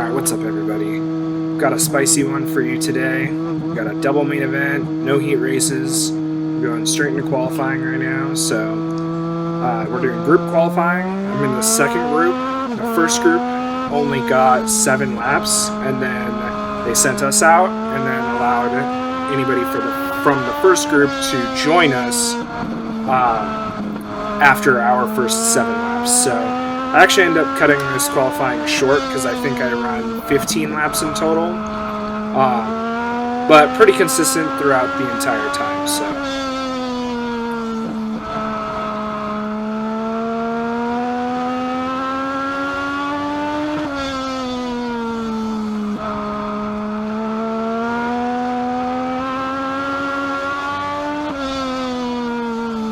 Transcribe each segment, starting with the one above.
Alright, what's up everybody? Got a spicy one for you today. Got a double main event, no heat races. We're going straight into qualifying right now, so we're doing group qualifying. I'm in the second group. The first group only got 7 laps, and then they sent us out and then allowed anybody from the first group to join us after our first 7 laps. So I actually ended up cutting this qualifying short because I think I ran 15 laps in total, but pretty consistent throughout the entire time. So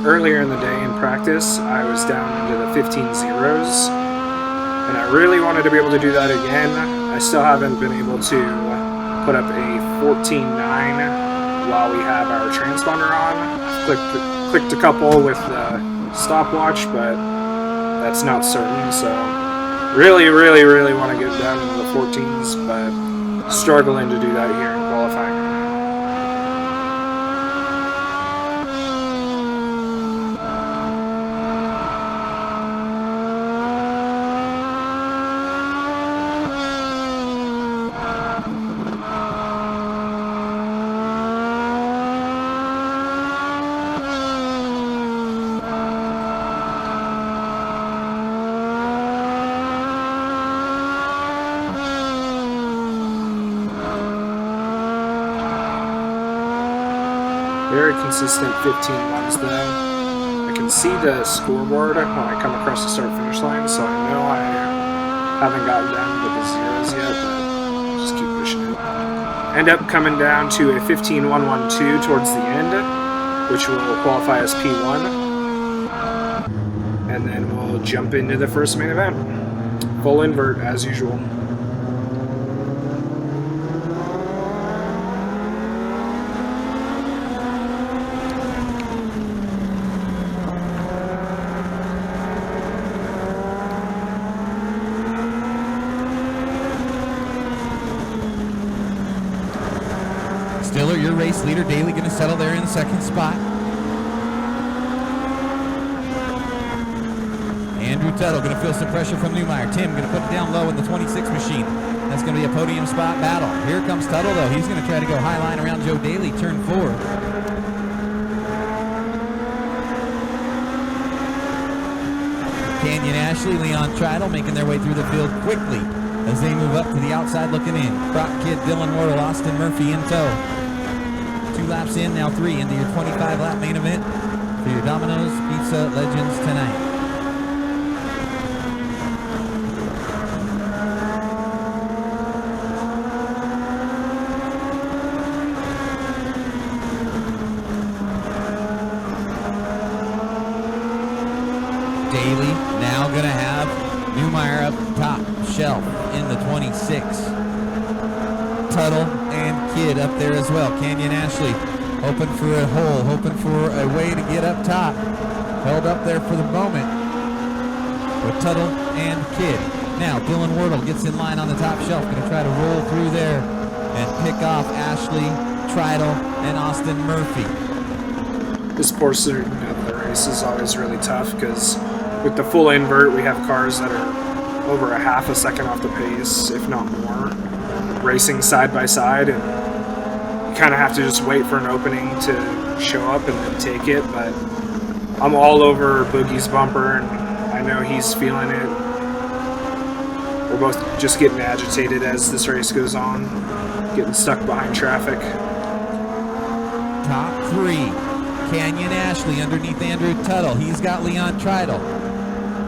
earlier in the day in practice, I was down into the 15 zeros, and I really wanted to be able to do that again. I still haven't been able to put up a 14.9 while we have our transponder on. I've clicked a couple with the stopwatch, but that's not certain, so really want to get down into the 14s, but struggling to do that here in qualifying. Very consistent 15.1s though. I can see the scoreboard when I come across the start-finish line, so I know I haven't gotten down to the zeros yet, but just keep pushing it. End up coming down to a 15.112 towards the end, which will qualify as P1. And then we'll jump into the first main event. Full invert as usual. Stiller, your race leader, Daly, going to settle there in second spot. Andrew Tuttle going to feel some pressure from Newmeyer. Tim going to put it down low in the 26 machine. That's going to be a podium spot battle. Here comes Tuttle, though. He's going to try to go high line around Joe Daly, turn 4. Canyon Ashley, Leon Tridle making their way through the field quickly as they move up to the outside looking in. Brock Kidd, Dylan Wardle, Austin Murphy in tow. 2 laps in, now 3 into your 25-lap main event for your Domino's Pizza Legends tonight. Daly now going to have Newmeyer up top shelf in the 26. Tuttle and Kidd up there as well. Canyon Ashley hoping for a hole, hoping for a way to get up top. Held up there for the moment with Tuttle and Kidd. Now Dylan Wardle gets in line on the top shelf, going to try to roll through there and pick off Ashley, Tridle, and Austin Murphy. This portion of the race is always really tough because with the full invert, we have cars that are over a half a second off the pace, if not more, racing side by side, and you kind of have to just wait for an opening to show up and then take it. But I'm all over Boogie's bumper, and I know he's feeling it. We're both just getting agitated as this race goes on, getting stuck behind traffic. Top 3. Canyon Ashley underneath Andrew Tuttle. He's got Leon Tridle.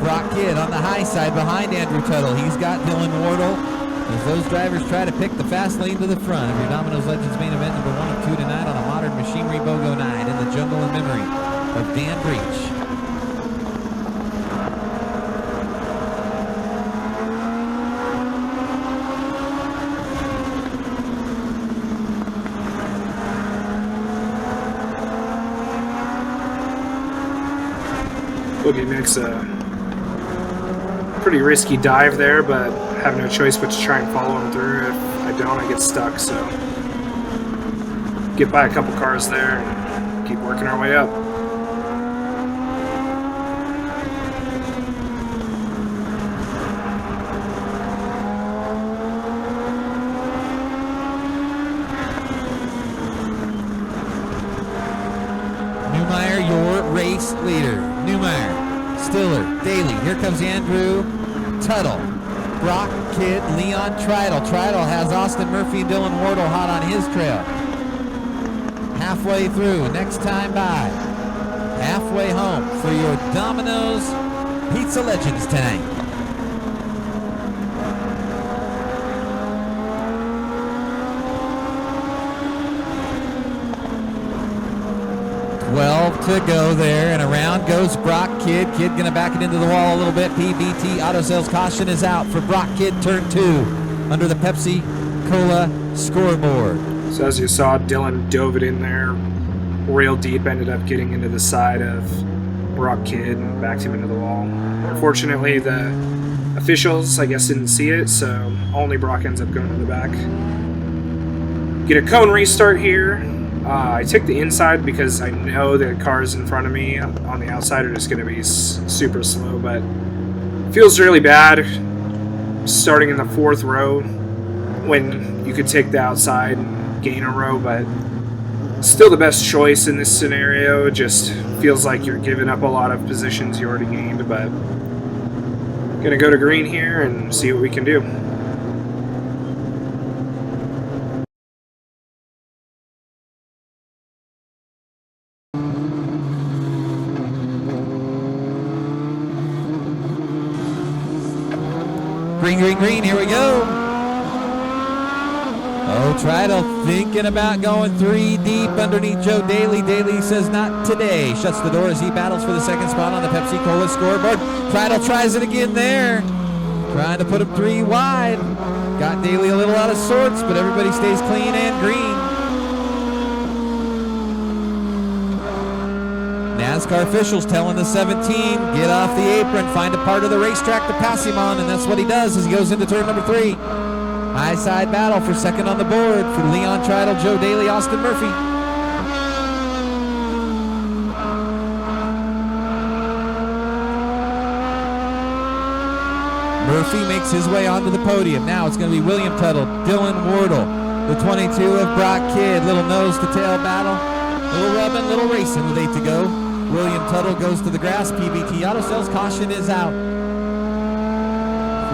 Brock Kidd on the high side behind Andrew Tuttle. He's got Dylan Wardle as those drivers try to pick the fast lane to the front of your Domino's Legends main event number 1 of 2 tonight on a modern machinery BOGO night in the jungle and memory of Dan Breach. Boogie makes a pretty risky dive there, but have no choice but to try and follow him through. If I don't, I get stuck. So get by a couple cars there and keep working our way up. Newmeyer, your race leader. Newmeyer, Stiller, Daly. Here comes Andrew Tuttle, Brock Kidd, Leon Treidel. Treidel has Austin Murphy and Dylan Wardle hot on his trail. Halfway through, next time by. Halfway home for your Domino's Pizza Legends tonight. To go there, and around goes Brock Kidd. Kidd gonna back it into the wall a little bit. PBT Auto Sales caution is out for Brock Kidd, turn 2 under the Pepsi Cola scoreboard. So as you saw, Dylan dove it in there real deep, ended up getting into the side of Brock Kidd and backed him into the wall. Unfortunately, the officials, I guess, didn't see it, so only Brock ends up going to the back. Get a cone restart here. I took the inside because I know the cars in front of me on the outside are just going to be super slow, but it feels really bad starting in the 4th row when you could take the outside and gain a row, but still the best choice in this scenario. It just feels like you're giving up a lot of positions you already gained, but going to go to green here and see what we can do. Green, green, green, here we go. Oh, Treidel thinking about going 3 deep underneath Joe Daly. Daly says not today. Shuts the door as he battles for the 2nd spot on the Pepsi Cola scoreboard. Treidel tries it again there. Trying to put him 3 wide. Got Daly a little out of sorts, but everybody stays clean and green. NASCAR officials telling the 17, get off the apron, find a part of the racetrack to pass him on, and that's what he does as he goes into turn number 3. High side battle for 2nd on the board for Leon Treidel, Joe Daly, Austin Murphy. Murphy makes his way onto the podium. Now it's going to be William Tuttle, Dylan Wardle, the 22 of Brock Kidd. Little nose to tail battle, little rubbing, little racing with 8 to go. William Tuttle goes to the grass. PBT Auto Sales caution is out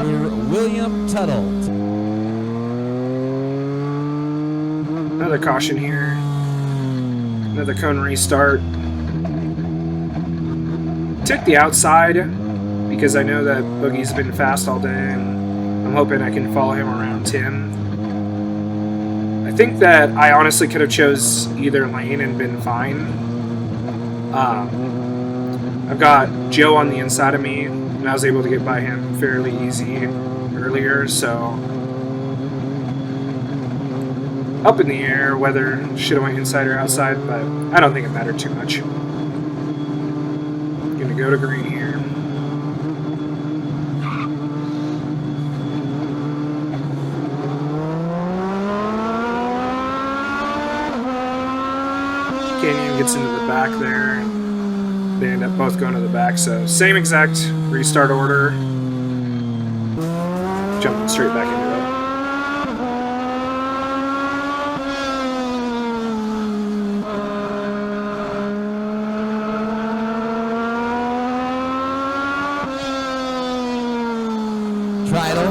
for William Tuttle. Another caution here. Another cone restart. Took the outside because I know that Boogie's been fast all day, and I'm hoping I can follow him around Tim. I think that I honestly could have chose either lane and been fine. I've got Joe on the inside of me, and I was able to get by him fairly easy earlier, so up in the air whether should have went inside or outside, but I don't think it mattered too much. Gonna go to green here. Canyon gets into the back there. They end up both going to the back, so same exact restart order. Jumping straight back into it. Treidel,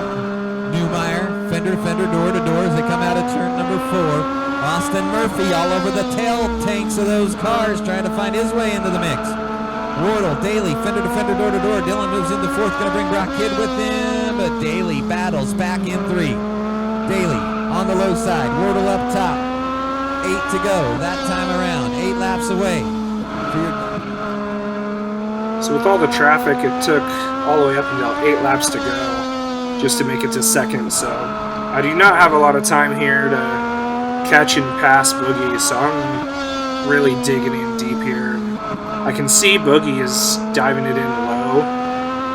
Newmeyer, fender to fender, door to door as they come out of turn number 4. Austin Murphy all over the tail tanks of those cars trying to find his way into the mix. Wardle, Daly, fender to fender, door to door. Dylan moves into 4th, going to bring Brock Kidd with him, but Daly battles back in 3. Daly on the low side, Wardle up top. 8 to go that time around, 8 laps away. So with all the traffic, it took all the way up until 8 laps to go just to make it to 2nd, so I do not have a lot of time here to catch and pass Boogie, so I'm really digging in deep here. I can see Boogie is diving it in low,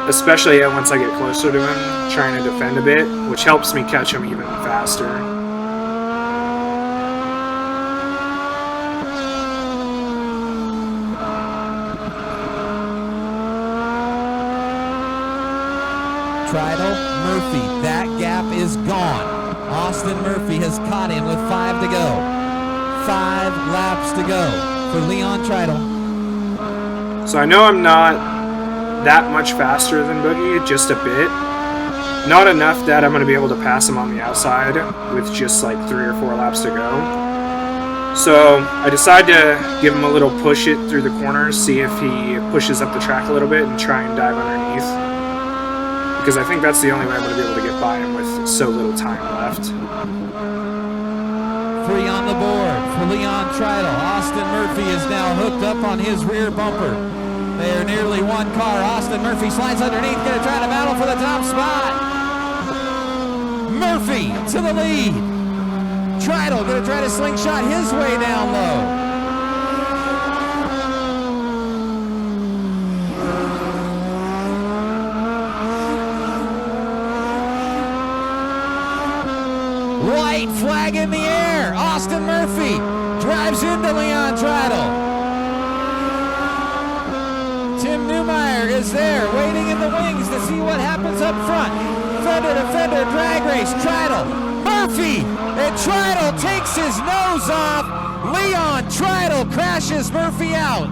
especially once I get closer to him, trying to defend a bit, which helps me catch him even faster. Trital, Murphy, that gap is gone. Austin Murphy has caught him with 5 to go. 5 laps to go for Leon Trital. So I know I'm not that much faster than Boogie, just a bit. Not enough that I'm going to be able to pass him on the outside with just like 3 or 4 laps to go. So I decide to give him a little push it through the corners, see if he pushes up the track a little bit and try and dive underneath. Because I think that's the only way I'm going to be able to get by him with so little time left. 3 on the board for Leon Trital. Austin Murphy is now hooked up on his rear bumper. They are nearly one car. Austin Murphy slides underneath, going to try to battle for the top spot. Murphy to the lead. Trital going to try to slingshot his way down low. White flag in the air. Austin Murphy drives into Leon Trital. Tim Newmeyer is there, waiting in the wings to see what happens up front. Fender to fender drag race. Trital, Murphy, and Trital takes his nose off. Leon Trital crashes Murphy out.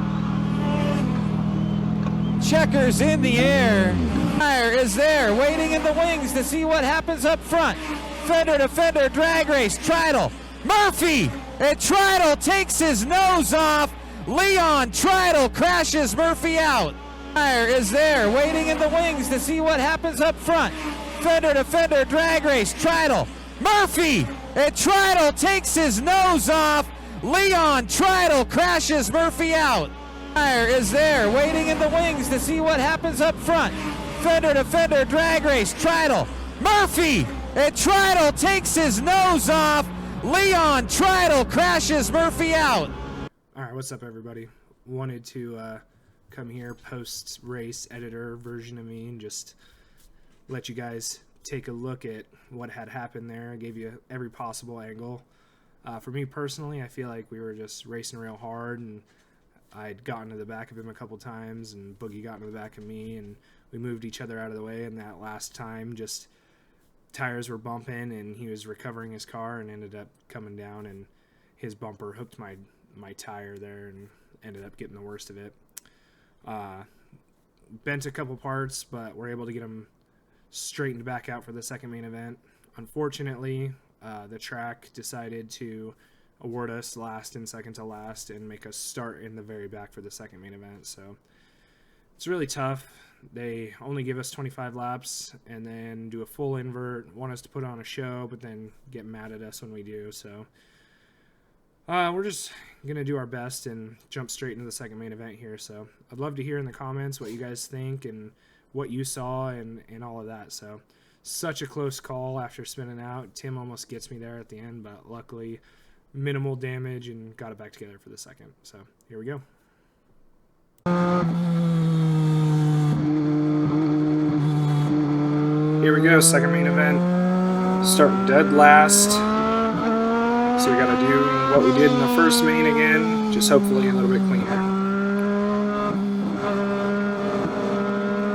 Checkers in the air. Newmeyer is there, waiting in the wings to see what happens up front. Fender to fender drag race. Trital, Murphy, and Trital takes his nose off. Leon Trital crashes Murphy out. Newmeyer is there, waiting in the wings to see what happens up front. Fender to fender drag race. Trital, Murphy, and Trital takes his nose off. Leon Trital crashes Murphy out. Newmeyer is there, waiting in the wings to see what happens up front. Fender to fender drag race. Trital, Murphy, and Trital takes his nose off. Leon Trital crashes Murphy out. Alright, what's up everybody? Wanted to come here, post-race editor version of me, and just let you guys take a look at what had happened there. I gave you every possible angle. For me personally, I feel like we were just racing real hard, and I'd gotten to the back of him a couple times, and Boogie got into the back of me, and we moved each other out of the way, and that last time just tires were bumping, and he was recovering his car and ended up coming down, and his bumper hooked my tire there and ended up getting the worst of it. Bent a couple parts, but we're able to get him straightened back out for the second main event. Unfortunately, the track decided to award us last and second to last and make us start in the very back for the second main event, so it's really tough. They only give us 25 laps and then do a full invert, want us to put on a show, but then get mad at us when we do. So we're just going to do our best and jump straight into the second main event here. So I'd love to hear in the comments what you guys think and what you saw and all of that. So such a close call after spinning out. Tim almost gets me there at the end, but luckily minimal damage and got it back together for the second. So here we go. Here we go, second main event, starting dead last, so we got to do what we did in the first main again, just hopefully a little bit cleaner.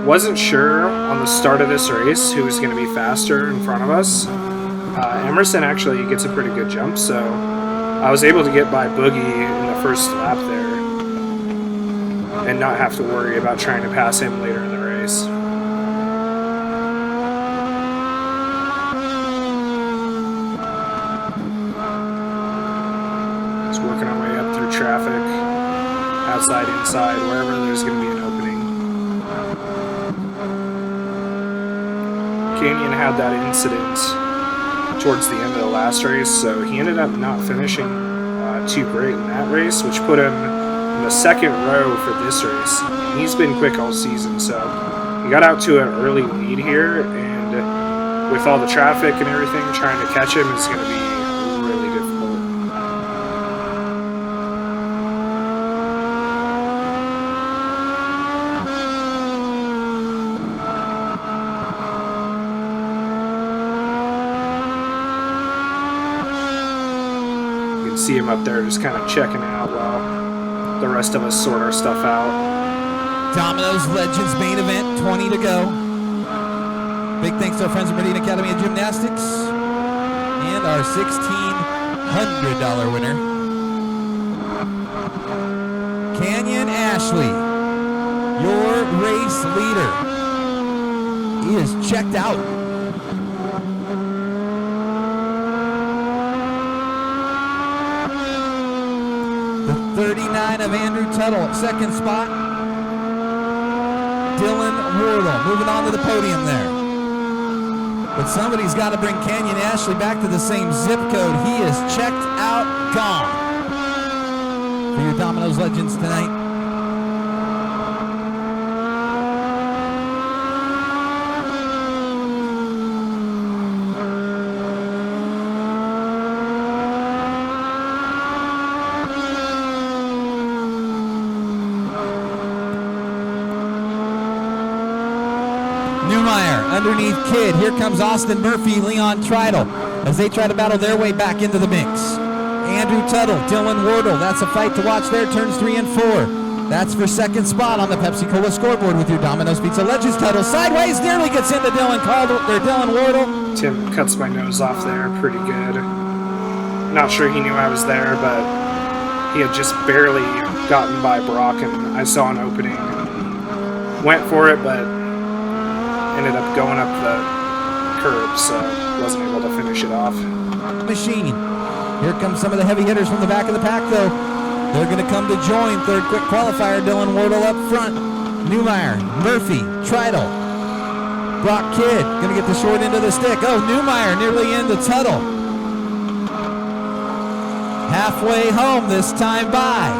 Wasn't sure on the start of this race who was going to be faster in front of us. Emerson actually gets a pretty good jump, so I was able to get by Boogie in the first lap there and not have to worry about trying to pass him later in the race. Working our way up through traffic, outside, inside, wherever there's going to be an opening. Canyon had that incident towards the end of the last race, so he ended up not finishing too great in that race, which put him in the second row for this race. He's been quick all season, so he got out to an early lead here, and with all the traffic and everything, trying to catch him is going to be really difficult. see him up there just kind of checking out while the rest of us sort our stuff out. Domino's Legends main event, 20 to go. Big thanks to our friends at Meridian Academy of Gymnastics and our $1,600 winner, Canyon Ashley, your race leader, is checked out. The 39 of Andrew Tuttle at second spot. Dylan Wardle moving on to the podium there. But somebody's got to bring Canyon Ashley back to the same zip code. He is checked out, gone. For your Domino's Legends tonight. Underneath Kidd, here comes Austin Murphy, Leon Treidel, as they try to battle their way back into the mix. Andrew Tuttle, Dylan Wardle, that's a fight to watch there, turns 3 and 4. That's for second spot on the Pepsi-Cola scoreboard with your Domino's Pizza Legends Tuttle. Sideways, nearly gets into Dylan Wardle. Tim cuts my nose off there pretty good. Not sure he knew I was there, but he had just barely gotten by Brock, and I saw an opening. Went for it, but ended up going up the curb, so wasn't able to finish it off. Machine. Here comes some of the heavy hitters from the back of the pack, though. They're going to come to join third quick qualifier. Dylan Wardle up front. Newmeyer, Murphy, Treidel, Brock Kidd going to get the short end of the stick. Oh, Newmeyer nearly into Tuttle. Halfway home this time by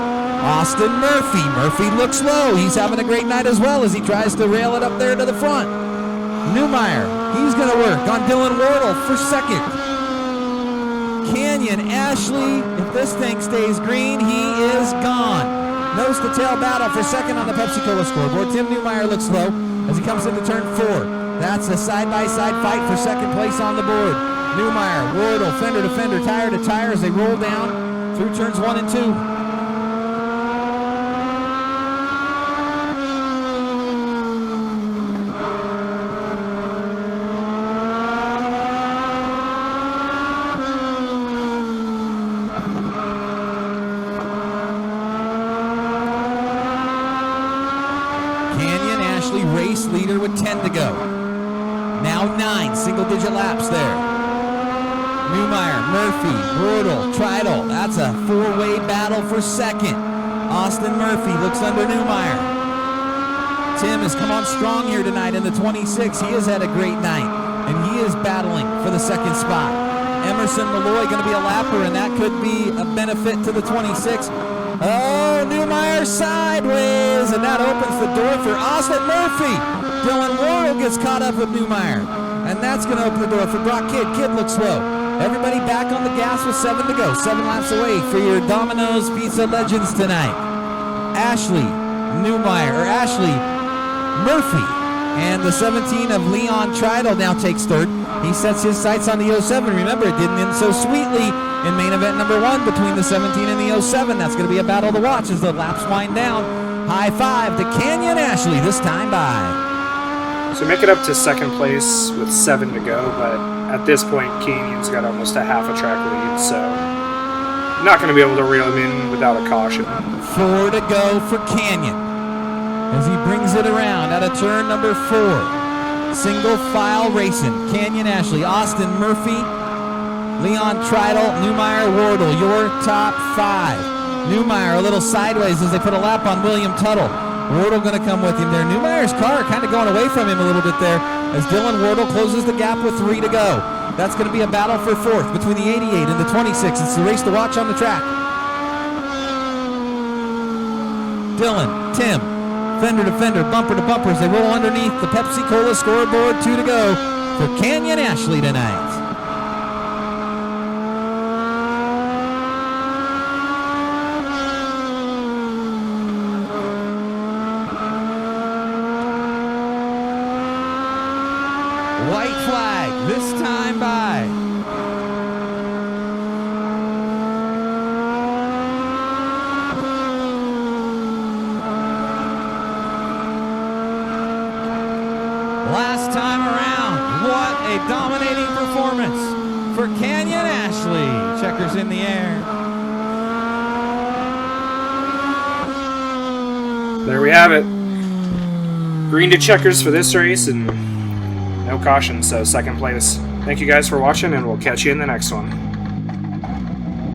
Austin Murphy. Murphy looks low. He's having a great night as well as he tries to rail it up there to the front. Newmeyer, he's going to work on Dylan Wardle for second. Canyon Ashley, if this thing stays green, he is gone. Nose to tail battle for second on the Pepsi-Cola scoreboard. Tim Newmeyer looks low as he comes into turn 4. That's a side-by-side fight for second place on the board. Newmeyer, Wardle, fender to fender, tire to tire as they roll down through turns 1 and 2. Race leader with 10 to go. Now 9 single-digit laps there. Newmeyer, Murphy, Wardle, Treidel. That's a 4-way battle for second. Austin Murphy looks under Newmeyer. Tim has come on strong here tonight in the 26. He has had a great night, and he is battling for the second spot. Emerson Malloy going to be a lapper, and that could be a benefit to the 26. Oh, Newmeyer sideways, and that opens the door for Austin Murphy. Dylan Wardle gets caught up with Newmeyer, and that's going to open the door for Brock Kidd. Kidd looks slow. Everybody back on the gas with 7 to go. 7 laps away for your Domino's Pizza Legends tonight. Ashley Murphy, and the 17 of Leon Treidel now takes third. He sets his sights on the 07. Remember, it didn't end so sweetly in main event number 1 between the 17 and the 07. That's going to be a battle to watch as the laps wind down. High five to Canyon Ashley this time by. So make it up to second place with 7 to go, but at this point, Canyon's got almost a half a track lead, so not going to be able to reel him in without a caution. 4 to go for Canyon as he brings it around out of turn number 4. Single file racing. Canyon Ashley, Austin Murphy, Leon Treidel, Newmeyer, Wardle, your top 5. Newmeyer a little sideways as they put a lap on William Tuttle. Wardle going to come with him there. Newmeyer's car kind of going away from him a little bit there as Dylan Wardle closes the gap with 3 to go. That's going to be a battle for 4th between the 88 and the 26. It's the race to watch on the track. Dylan, Tim, fender to fender, bumper to bumper as they roll underneath the Pepsi-Cola scoreboard. 2 to go for Canyon Ashley tonight. White flag, this time by Last time around, what a dominating performance for Canyon Ashley. Checkers in the air. There we have it. Green to checkers for this race and no caution, so second place. Thank you guys for watching, and we'll catch you in the next one.